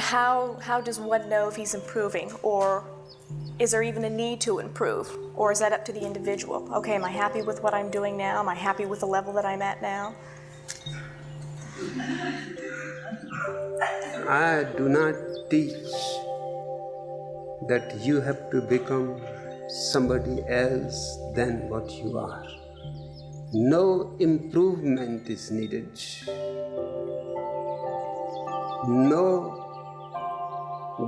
how does one know if he's improving, or is there even a need to improve, or is that up to the individual? Okay, am I happy with what I'm doing now? Am I happy with the level that I'm at now? I do not teach that you have to become somebody else than what you are. No improvement is needed. No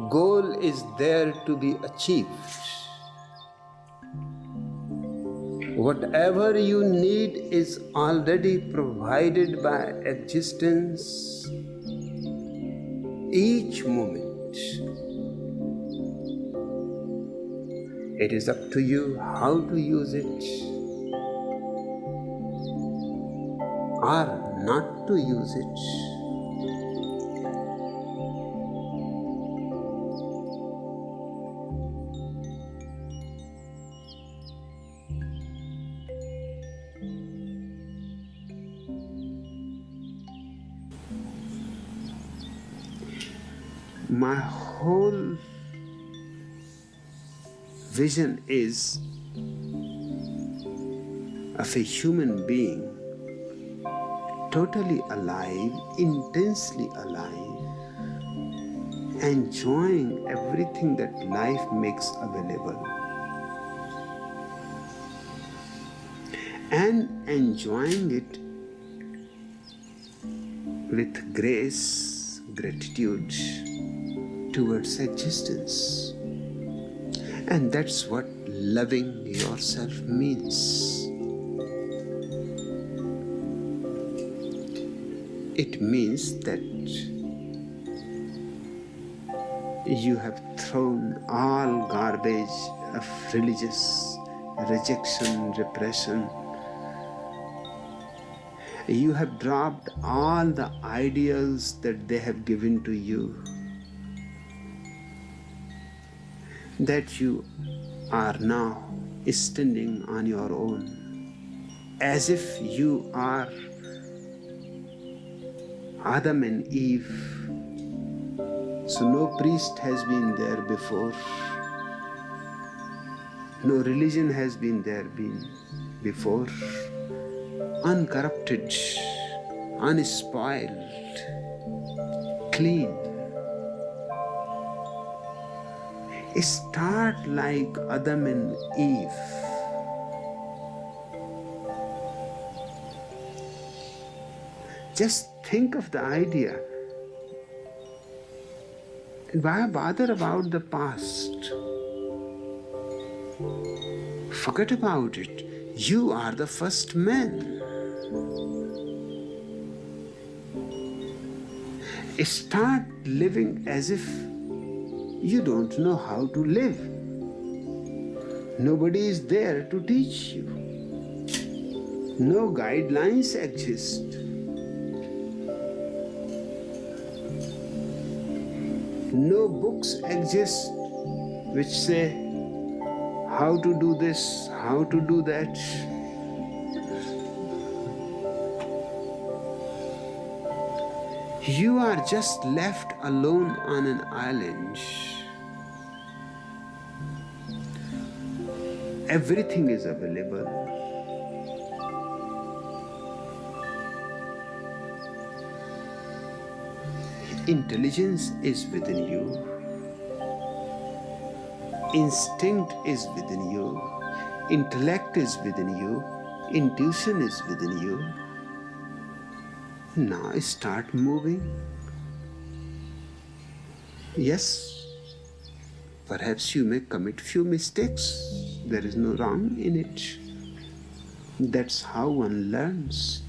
goal is there to be achieved. Whatever you need is already provided by existence each moment. It is up to you how to use it or not to use it. My whole vision is of a human being totally alive, intensely alive, enjoying everything that life makes available, and enjoying it with grace, gratitude towards existence. And that's what loving yourself means. It means that you have thrown all garbage of religious rejection, repression. You have dropped all the ideals that they have given to you, that you are now standing on your own, as if you are Adam and Eve. So no priest has been there before, no religion has been there before, uncorrupted, unspoiled, clean. Start like Adam and Eve. Just think of the idea. Why bother about the past? Forget about it. You are the first man. Start living as if you don't know how to live. Nobody is there to teach you. No guidelines exist. No books exist which say how to do this, how to do that. You are just left alone on an island. Everything is available. Intelligence is within you. Instinct is within you. Intellect is within you. Intuition is within you. Now start moving. Yes, perhaps you may commit few mistakes. There is no wrong in it. That's how one learns.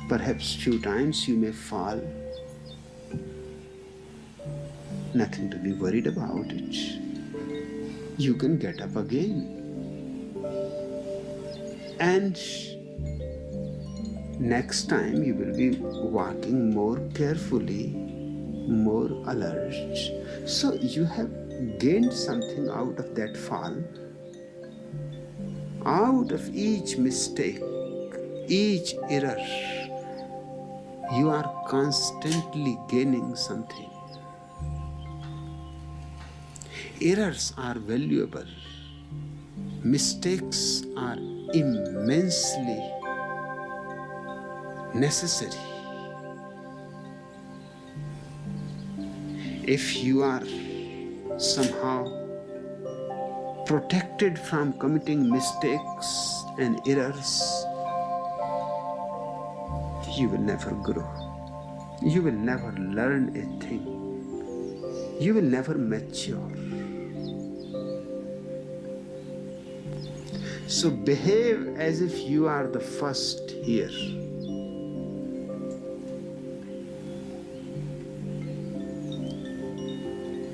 Perhaps few times you may fall. Nothing to be worried about it. You can get up again. And next time you will be walking more carefully, more alert. So you have gained something out of that fall. Out of each mistake, each error, you are constantly gaining something. Errors are valuable. Mistakes are immensely necessary. If you are somehow protected from committing mistakes and errors, you will never grow. You will never learn a thing. You will never mature. So behave as if you are the first here.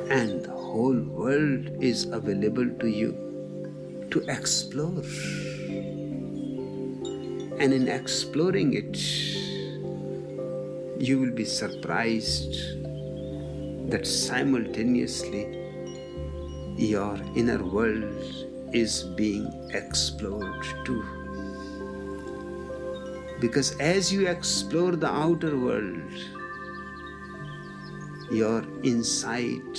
And the whole world is available to you to explore. And in exploring it, you will be surprised that simultaneously your inner world is being explored too. Because as you explore the outer world, your insight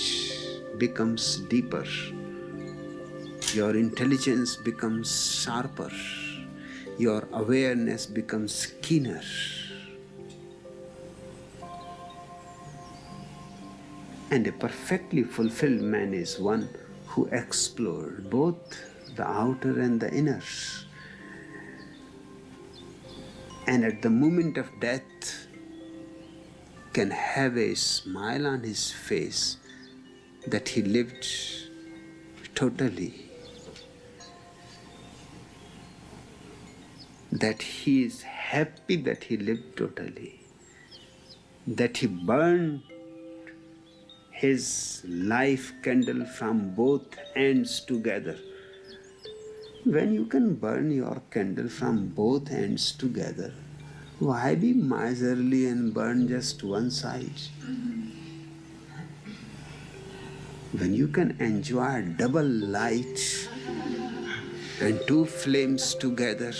becomes deeper, your intelligence becomes sharper, your awareness becomes keener. And a perfectly fulfilled man is one who explored both the outer and the inner. And at the moment of death, can have a smile on his face that he lived totally, that he is happy that he lived totally, that he burned his life candle from both ends together. When you can burn your candle from both ends together, why be miserly and burn just one side? When you can enjoy double light and two flames together,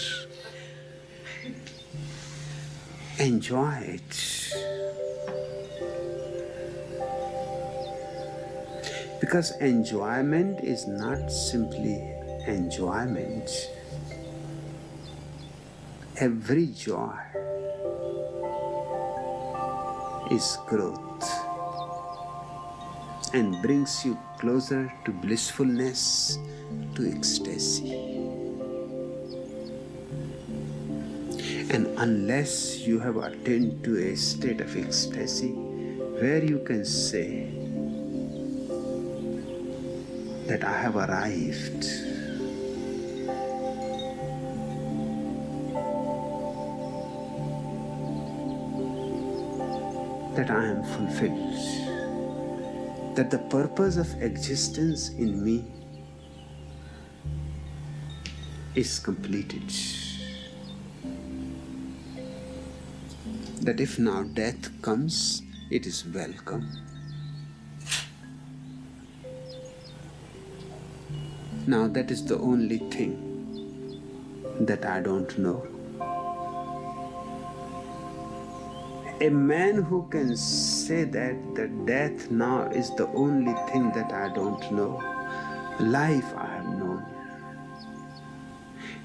enjoy it. Because enjoyment is not simply enjoyment. Every joy is growth and brings you closer to blissfulness, to ecstasy. And unless you have attained to a state of ecstasy where you can say that I have arrived, that I am fulfilled, that the purpose of existence in me is completed, that if now death comes, it is welcome. Now that is the only thing that I don't know. A man who can say that death now is the only thing that I don't know, life I have known,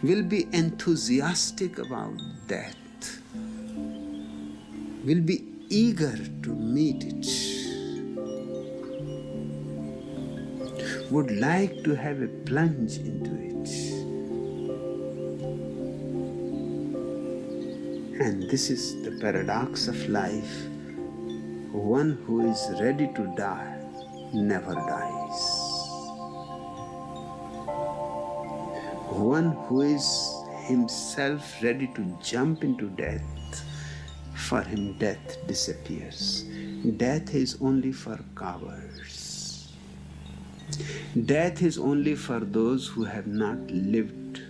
will be enthusiastic about death, will be eager to meet it, would like to have a plunge into it. And this is the paradox of life. One who is ready to die never dies. One who is himself ready to jump into death, for him death disappears. Death is only for cowards. Death is only for those who have not lived,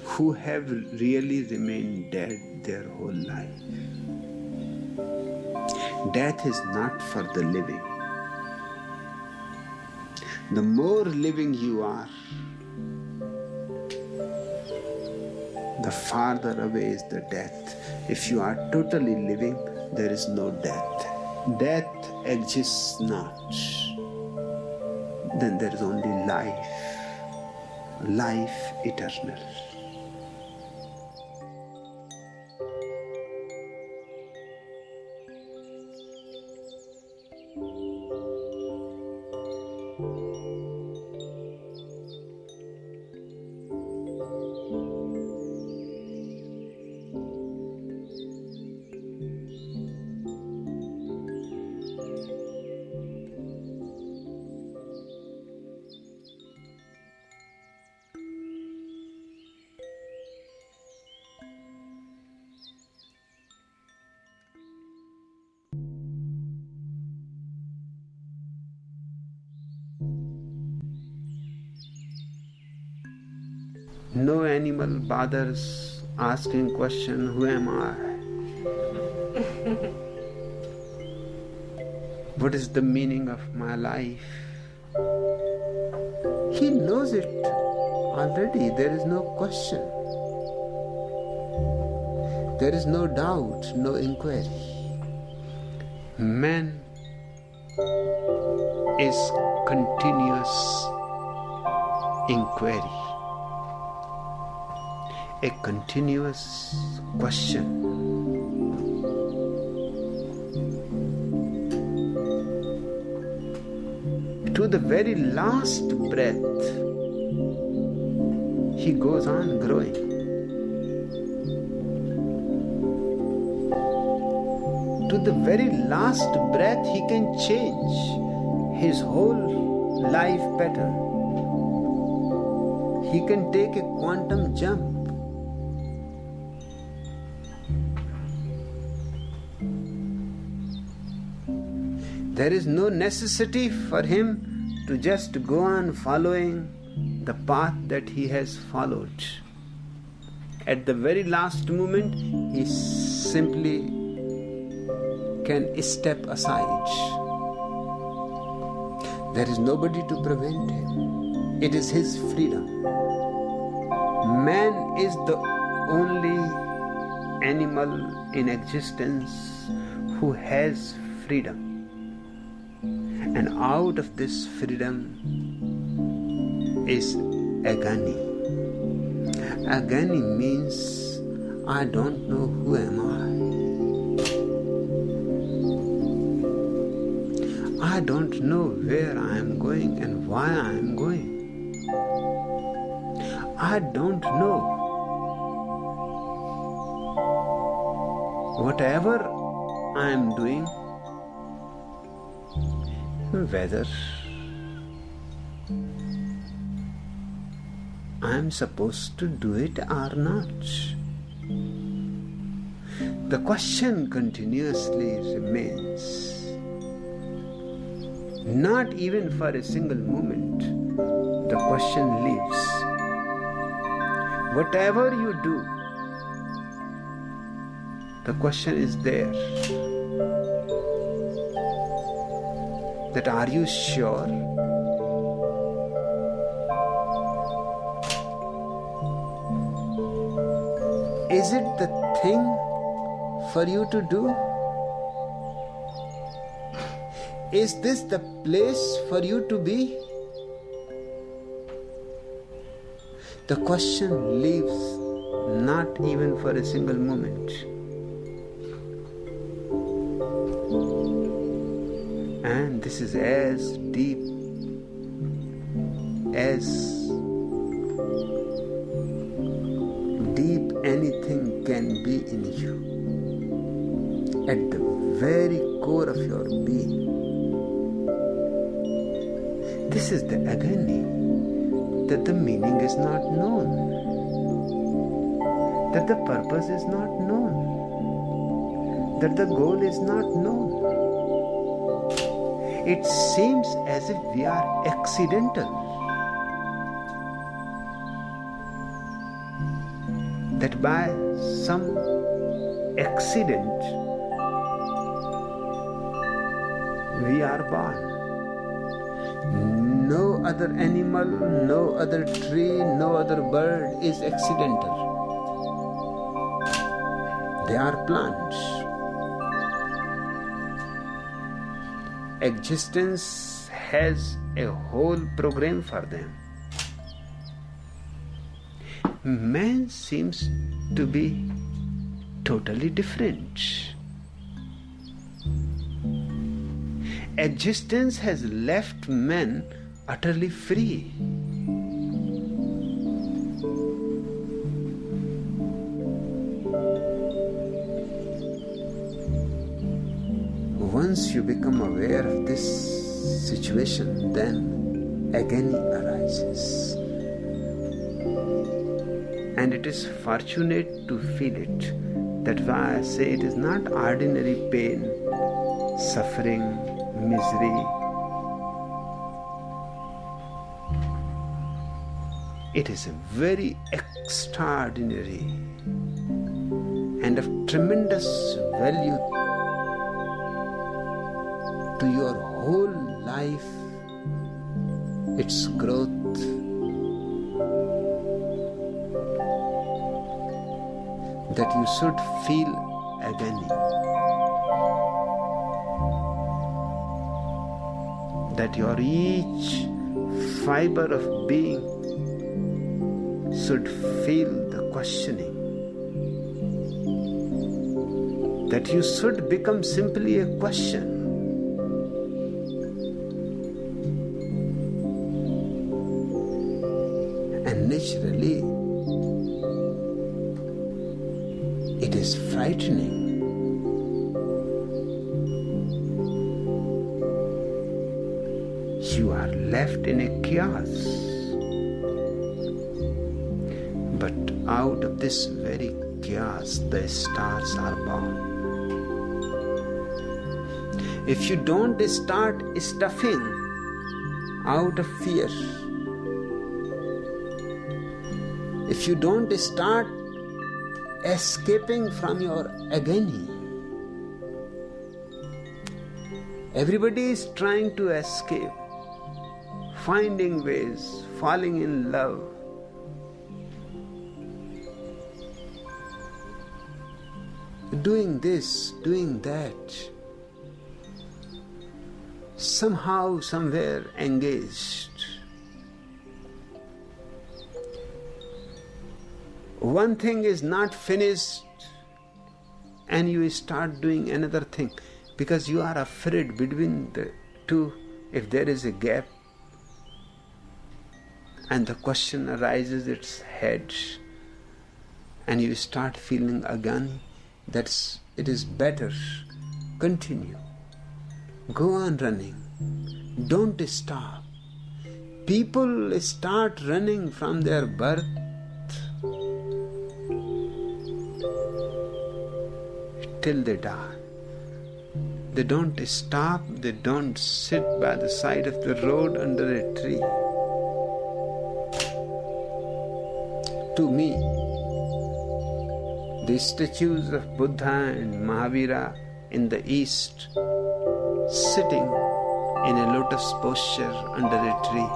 who have really remained dead their whole life. Death is not for the living. The more living you are, the farther away is the death. If you are totally living, there is no death. Death exists not. then there is only life eternal. No animal bothers asking question, who am I? What is the meaning of my life? He knows it already. There is no question. There is no doubt, no inquiry. Man is continuous inquiry. A continuous question. To the very last breath, he goes on growing. To the very last breath, he can change his whole life pattern. He can take a quantum jump. There is no necessity for him to just go on following the path that he has followed. At the very last moment, he simply can step aside. There is nobody to prevent him. It is his freedom. Man is the only animal in existence who has freedom. And out of this freedom is agony. Agony means I don't know who am I. I don't know where I am going and why I am going. I don't know. Whatever I am doing, whether I am supposed to do it or not. The question continuously remains. Not even for a single moment, the question lives. Whatever you do, the question is there. That are you sure? Is it the thing for you to do? Is this the place for you to be? The question leaves not even for a single moment. And this is as deep anything can be in you. At the very core of your being. This is the agony that the meaning is not known, that the purpose is not known, that the goal is not known. It seems as if we are accidental. That by some accident we are born. No other animal, no other tree, no other bird is accidental. They are plants. Existence has a whole program for them. Man seems to be totally different. Existence has left men utterly free. Once you become aware of this situation, then agony arises. And it is fortunate to feel it. That's why I say it is not ordinary pain, suffering, misery. It is a very extraordinary and of tremendous value to your whole life, its growth. That you should feel agony. That your each fiber of being should feel the questioning. That you should become simply a question. And naturally, it is frightening. You are left in a chaos. But out of this very chaos, the stars are born. If you don't start stuffing out of fear, if you don't start escaping from your agony, everybody is trying to escape, finding ways, falling in love. Doing this, doing that, somehow, somewhere engaged. One thing is not finished and you start doing another thing because you are afraid between the two, if there is a gap and the question arises its head and you start feeling agony, it is better. Continue. Go on running. Don't stop. People start running from their birth till they die. They don't stop, they don't sit by the side of the road under a tree. To me, the statues of Buddha and Mahavira in the East, sitting in a lotus posture under a tree,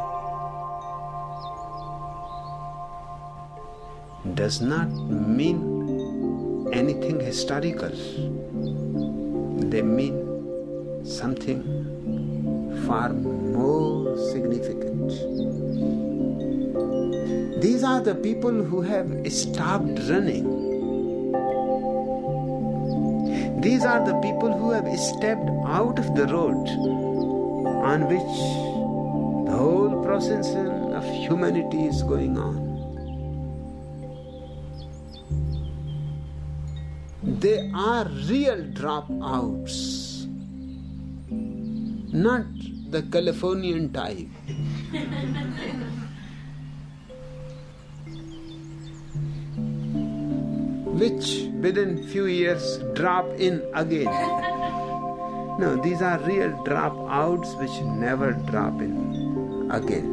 does not mean anything historical. They mean something far more significant. These are the people who have stopped running. These are the people who have stepped out of the road on which the whole procession of humanity is going on. They are real dropouts, not the Californian type. Which within few years drop in again. No, these are real dropouts which never drop in again.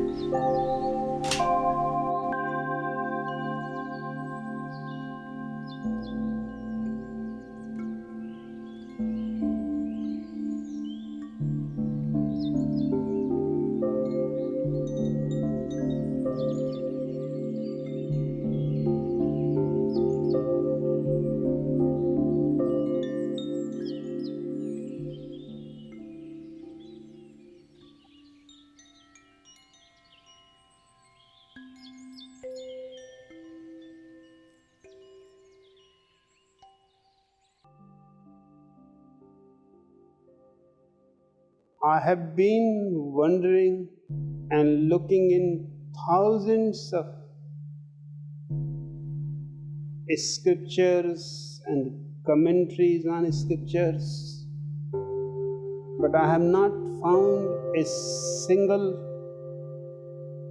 I have been wondering and looking in thousands of scriptures and commentaries on scriptures, but I have not found a single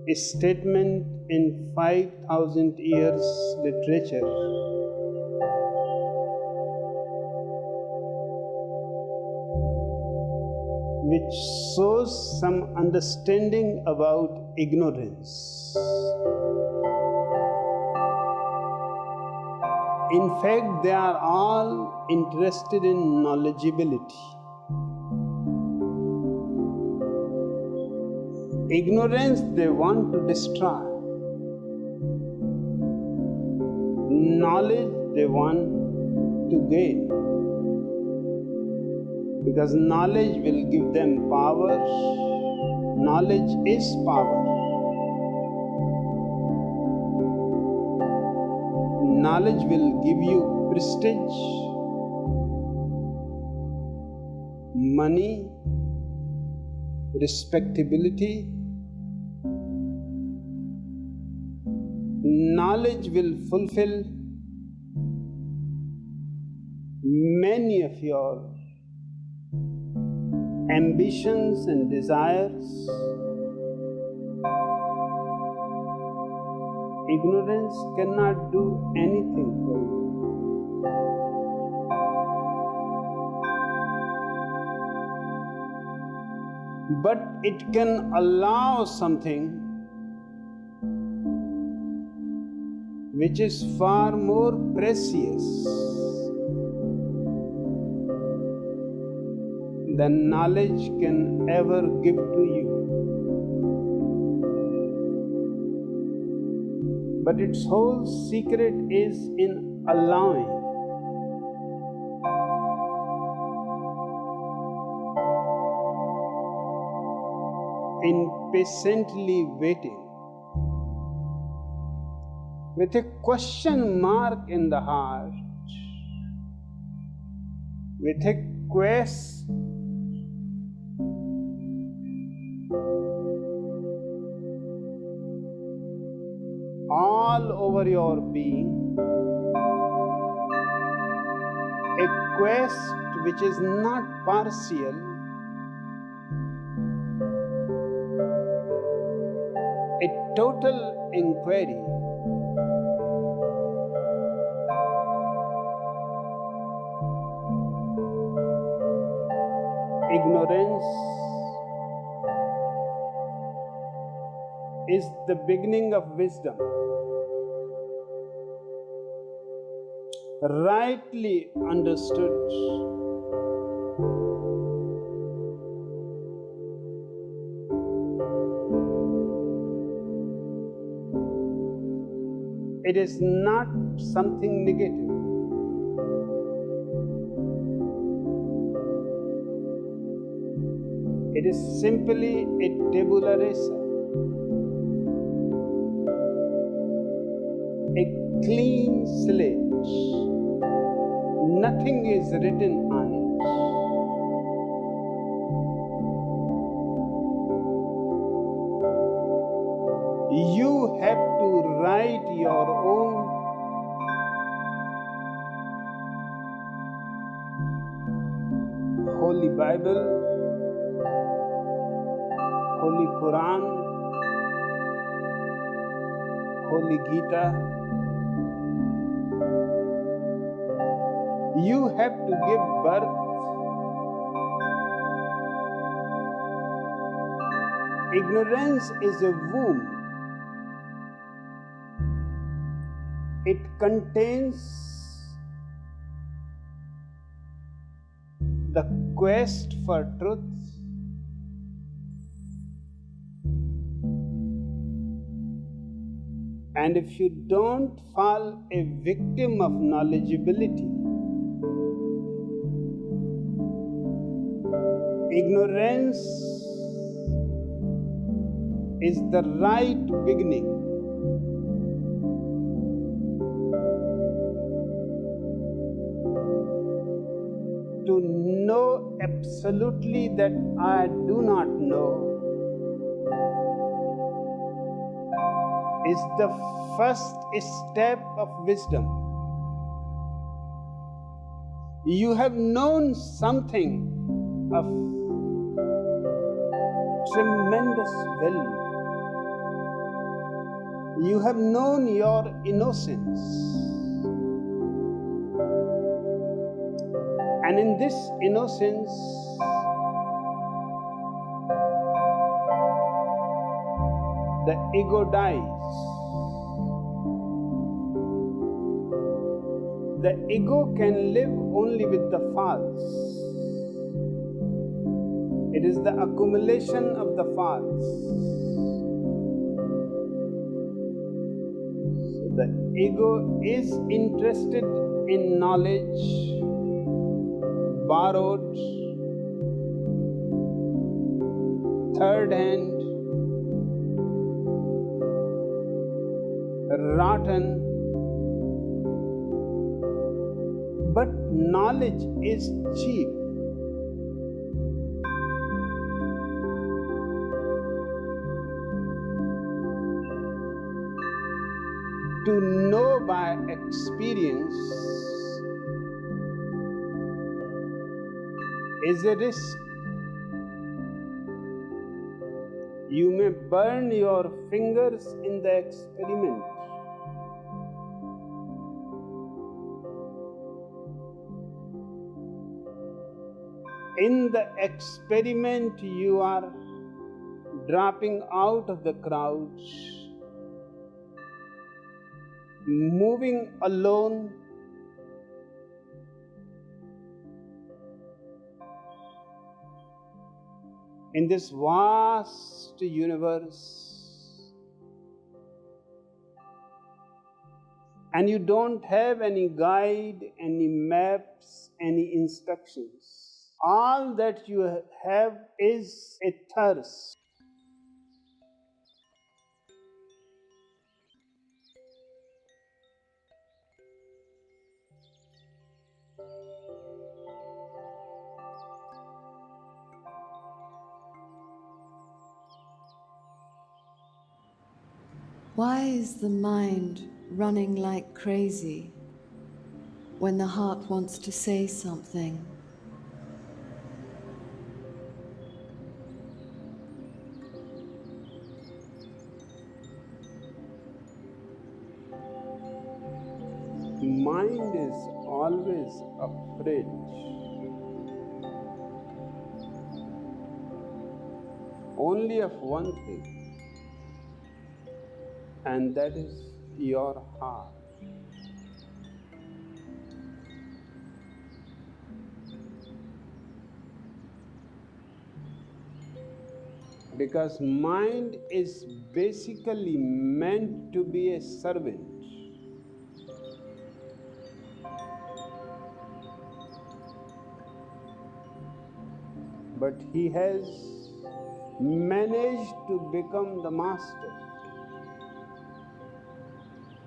statement in 5,000 years literature which shows some understanding about ignorance. In fact, they are all interested in knowledgeability. Ignorance they want to destroy. Knowledge they want to gain. Because knowledge will give them power. Knowledge is power. Knowledge will give you prestige, money, respectability. Knowledge will fulfill many of your ambitions and desires. Ignorance cannot do anything for you. But it can allow something which is far more precious than knowledge can ever give to you. But its whole secret is in allowing. In patiently waiting. With a question mark in the heart, with a quest all over your being, a quest which is not partial, a total inquiry. Ignorance is the beginning of wisdom. Rightly understood, it is not something negative. It is simply a tabula rasa, a clean slate. Nothing is written on it. You have to write your own Holy Bible, Holy Quran, Holy Gita. You have to give birth. Ignorance is a womb. It contains the quest for truth. And if you don't fall a victim of knowledgeability, ignorance is the right beginning. To know absolutely that I do not know is the first step of wisdom. You have known something of tremendous value. You have known your innocence. And in this innocence, the ego dies. The ego can live only with the false. It is the accumulation of the false. So the ego is interested in knowledge, borrowed, third hand, rotten, but knowledge is cheap. To know by experience is a risk. You may burn your fingers in the experiment. In the experiment, you are dropping out of the crowd, moving alone, in this vast universe, and you don't have any guide, any maps, any instructions. All that you have is a thirst. Why is the mind running like crazy when the heart wants to say something? Mind is always afraid. Only of one thing, and that is your heart. Because mind is basically meant to be a servant. But he has managed to become the master.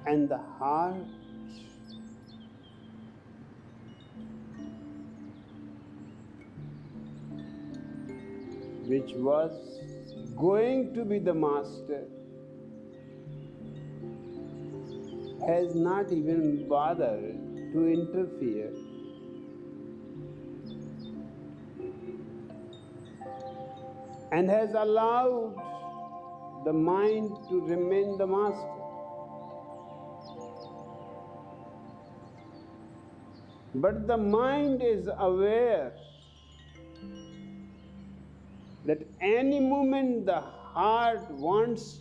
And the heart, which was going to be the master, has not even bothered to interfere. And has allowed the mind to remain the master. But the mind is aware that any moment the heart wants,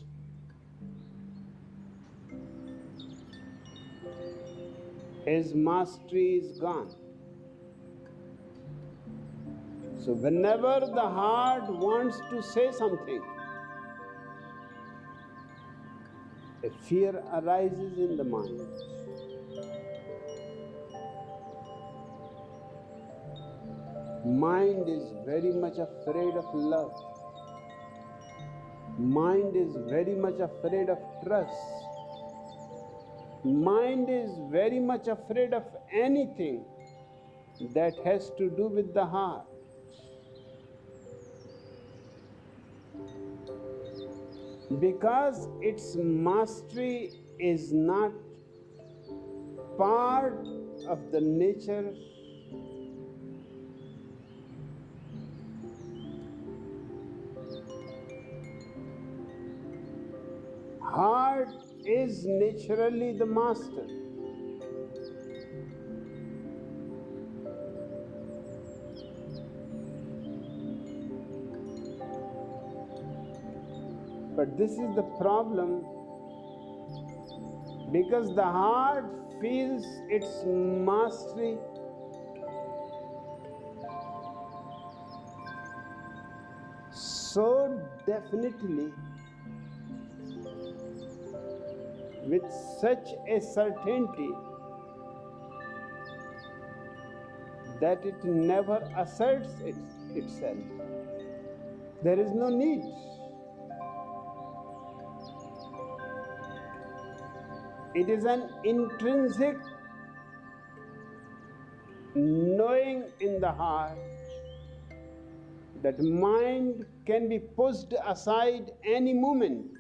his mastery is gone. So whenever the heart wants to say something, a fear arises in the mind. Mind is very much afraid of love. Mind is very much afraid of trust. Mind is very much afraid of anything that has to do with the heart. because its mastery is not part of the nature heart is naturally the master. But this is the problem, because the heart feels its mastery so definitely, with such a certainty, that it never asserts itself. There is no need. It is an intrinsic knowing in the heart that mind can be pushed aside any moment,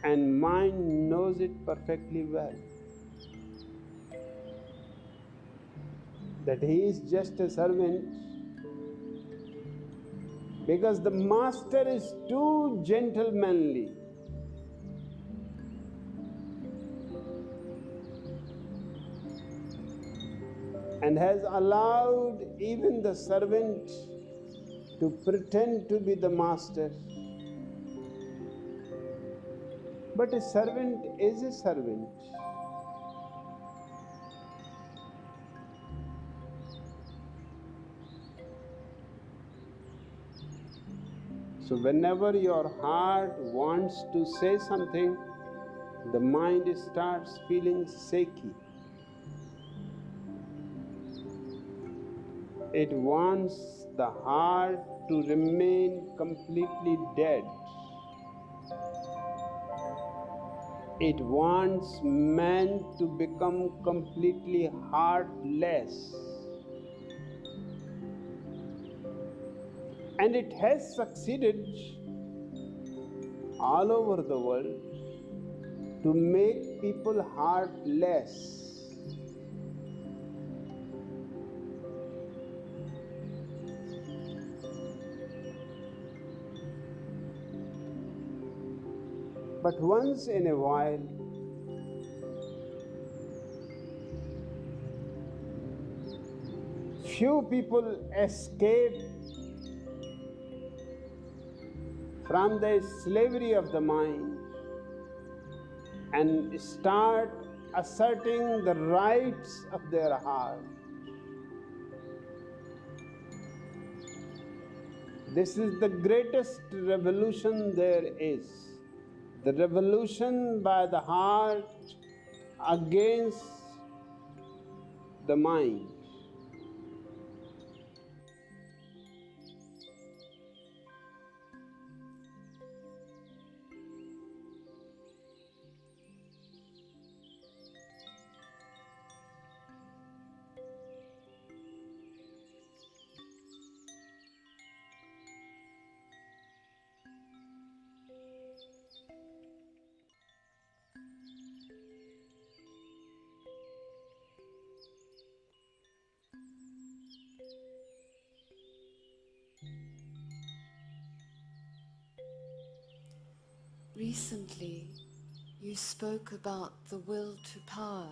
and mind knows it perfectly well, that he is just a servant, because the master is too gentlemanly and has allowed even the servant to pretend to be the master. But a servant is a servant. So whenever your heart wants to say something, the mind starts feeling shaky. It wants the heart to remain completely dead. It wants man to become completely heartless. And it has succeeded all over the world to make people heartless. But once in a while, few people escape from the slavery of the mind and start asserting the rights of their heart. This is the greatest revolution there is. The revolution by the heart against the mind. Recently, you spoke about the will to power.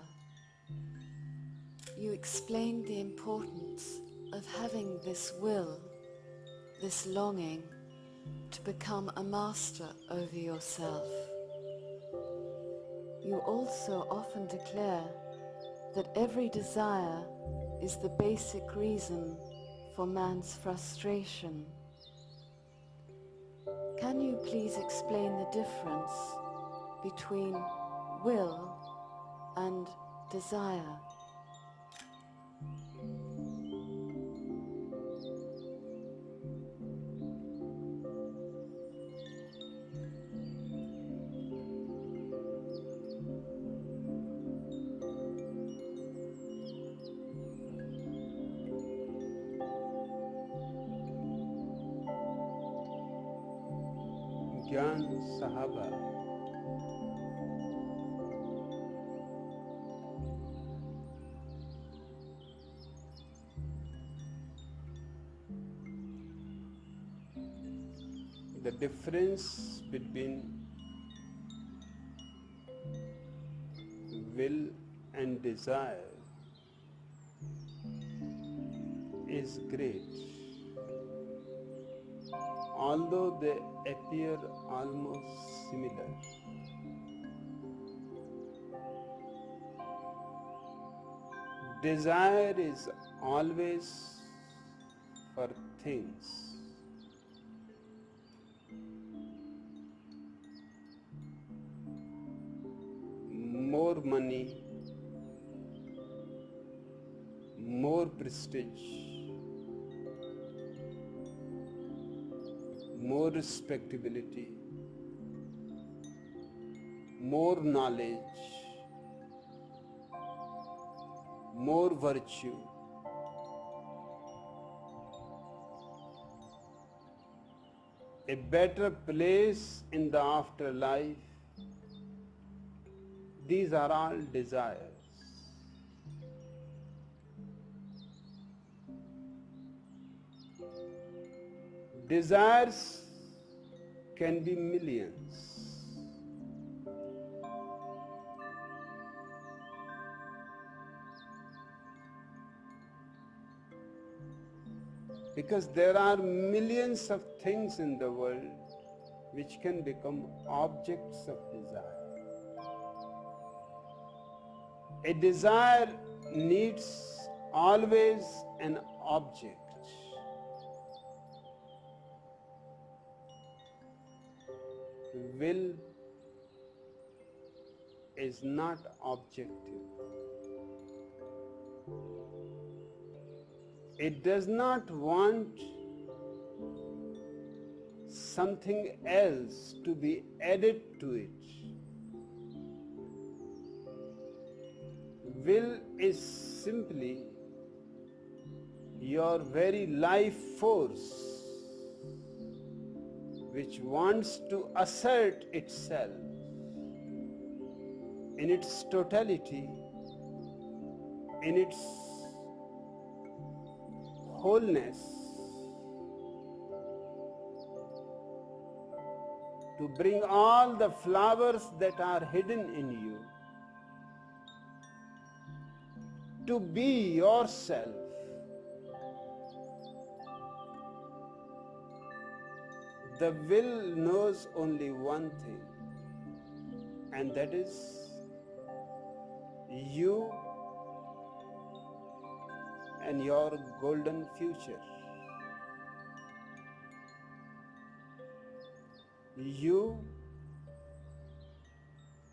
You explained the importance of having this will, this longing to become a master over yourself. You also often declare that every desire is the basic reason for man's frustration. Can you please explain the difference between will and desire? Jan Sahaba. The difference between will and desire is great, although they appear almost similar. Desire is always for things. More money, more prestige, more respectability, more knowledge, more virtue, a better place in the afterlife. These are all desires. Desires can be millions. Because there are millions of things in the world which can become objects of desire. A desire needs always an object. Will is not objective. It does not want something else to be added to it. Will is simply your very life force which wants to assert itself in its totality, in its wholeness, to bring all the flowers that are hidden in you, to be yourself. The will knows only one thing, and that is you and your golden future. You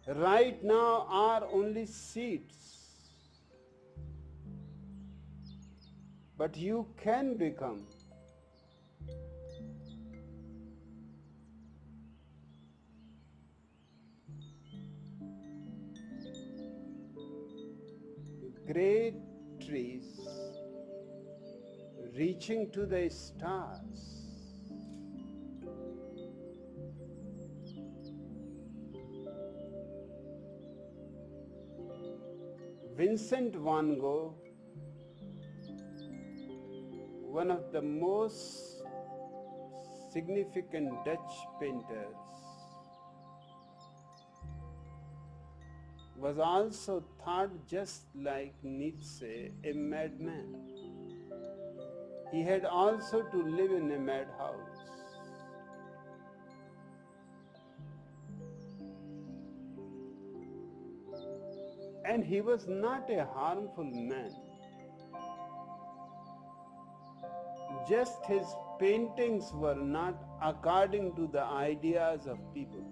right now are only seeds, but you can become great trees reaching to the stars. Vincent van Gogh, one of the most significant Dutch painters, was also thought, just like Nietzsche, a madman. He had also to live in a madhouse. And he was not a harmful man. Just his paintings were not according to the ideas of people.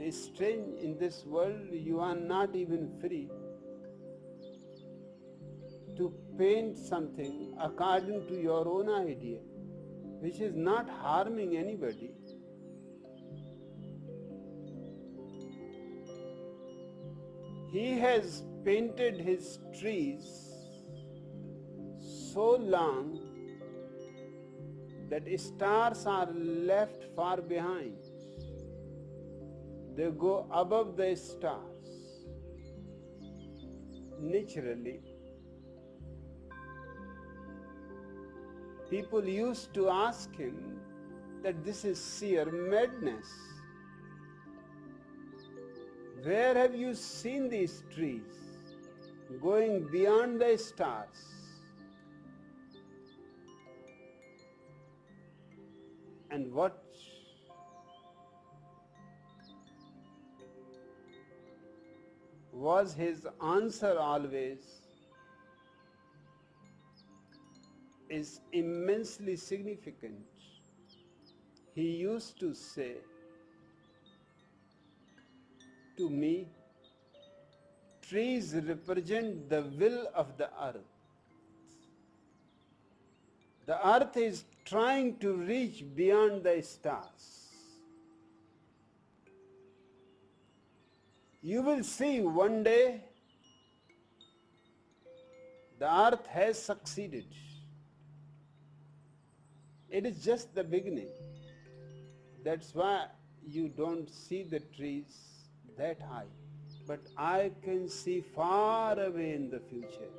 It's strange, in this world you are not even free to paint something according to your own idea, which is not harming anybody. He has painted his trees so long that stars are left far behind. they go above the stars. Naturally, people used to ask him that this is sheer madness. Where have you seen these trees going beyond the stars? And what was his answer always is immensely significant. He used to say to me, trees represent the will of the earth. The earth is trying to reach beyond the stars. You will see one day the earth has succeeded. It is just the beginning. That's why you don't see the trees that high. But I can see far away in the future.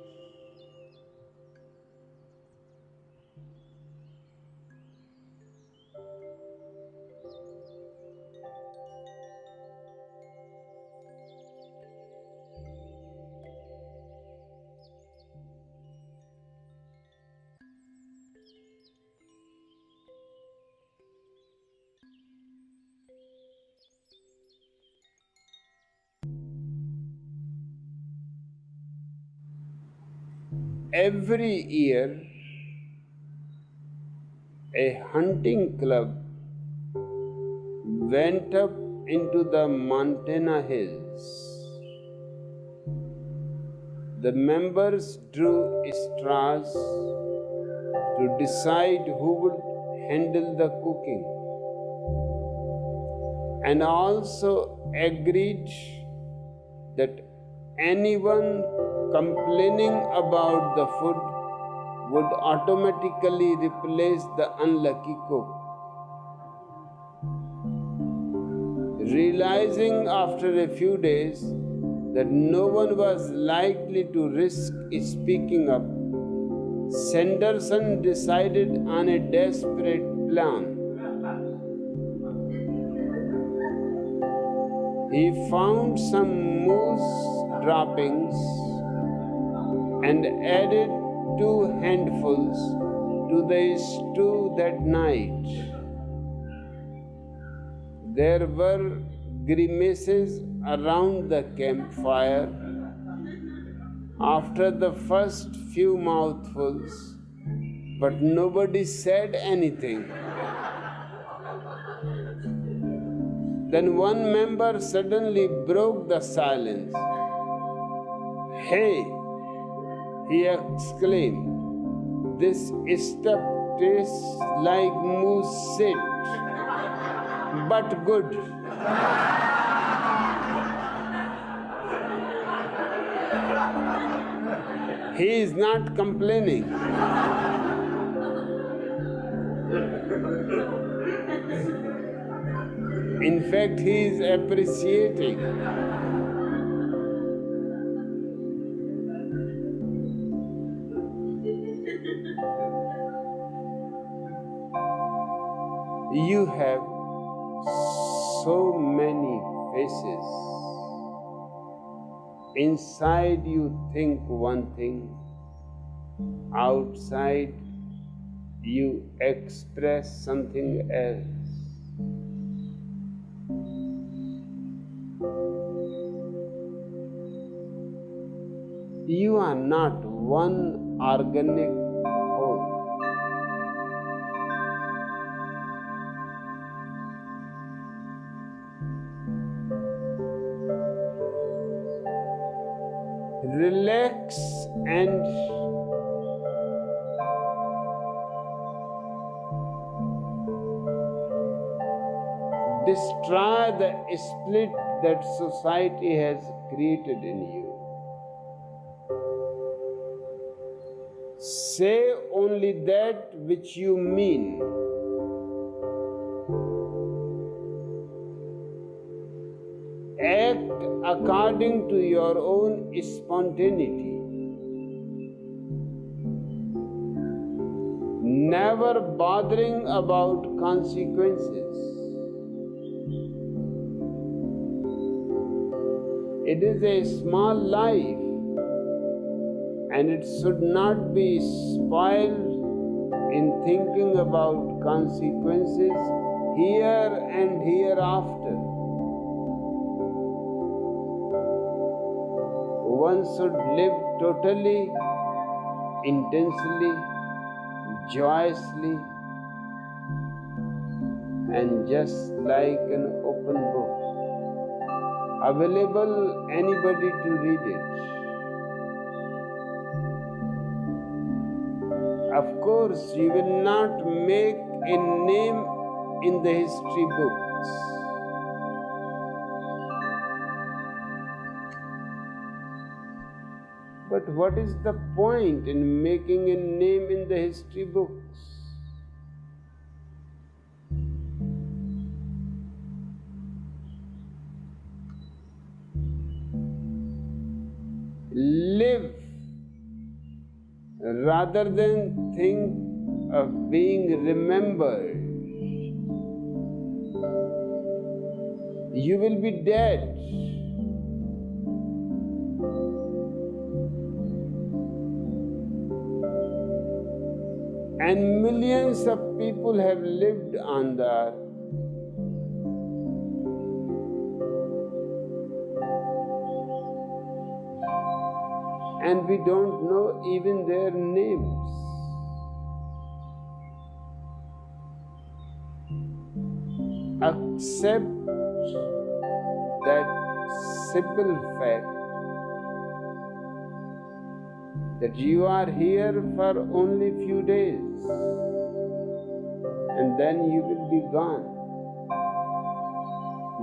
Every year, a hunting club went up into the Montana hills. The members drew straws to decide who would handle the cooking, and also agreed that anyone complaining about the food would automatically replace the unlucky cook. Realizing after a few days that no one was likely to risk speaking up, Sanderson decided on a desperate plan. He found some moose droppings and added 2 handfuls to the stew that night. There were grimaces around the campfire after the first few mouthfuls, but nobody said anything. Then one member suddenly broke the silence. "Hey," he exclaimed, "this stuff tastes like moose shit, but good." He is not complaining. In fact, he is appreciating. You have so many faces. Inside you think one thing, outside you express something else. You are not one organic whole. Relax and destroy the split that society has created in you. Say only that which you mean. according to your own spontaneity. Never bothering about consequences. It is a small life, and it should not be spoiled in thinking about consequences here and hereafter. One should live totally, intensely, joyously, and just like an open book, available anybody to read it. Of course, you will not make a name in the history books. But what is the point in making a name in the history books? Live rather than think of being remembered. You will be dead. And millions of people have lived on the earth. And we don't know even their names. Accept that simple fact that you are here for only few days and then you will be gone.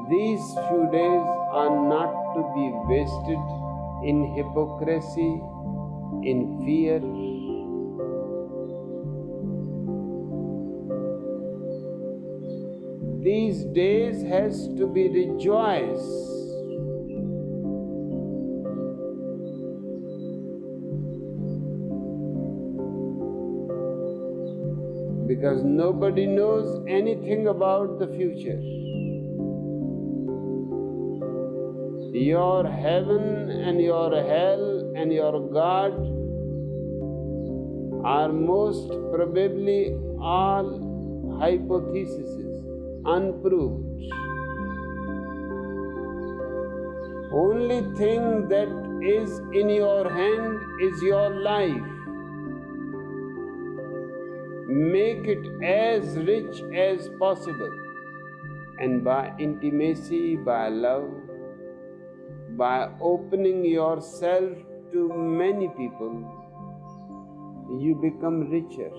These few days are not to be wasted in hypocrisy, in fear. These days has to be rejoiced. Because nobody knows anything about the future. Your heaven and your hell and your God are most probably all hypotheses, unproved. Only thing that is in your hand is your life. Make it as rich as possible, and by intimacy, by love, by opening yourself to many people, you become richer.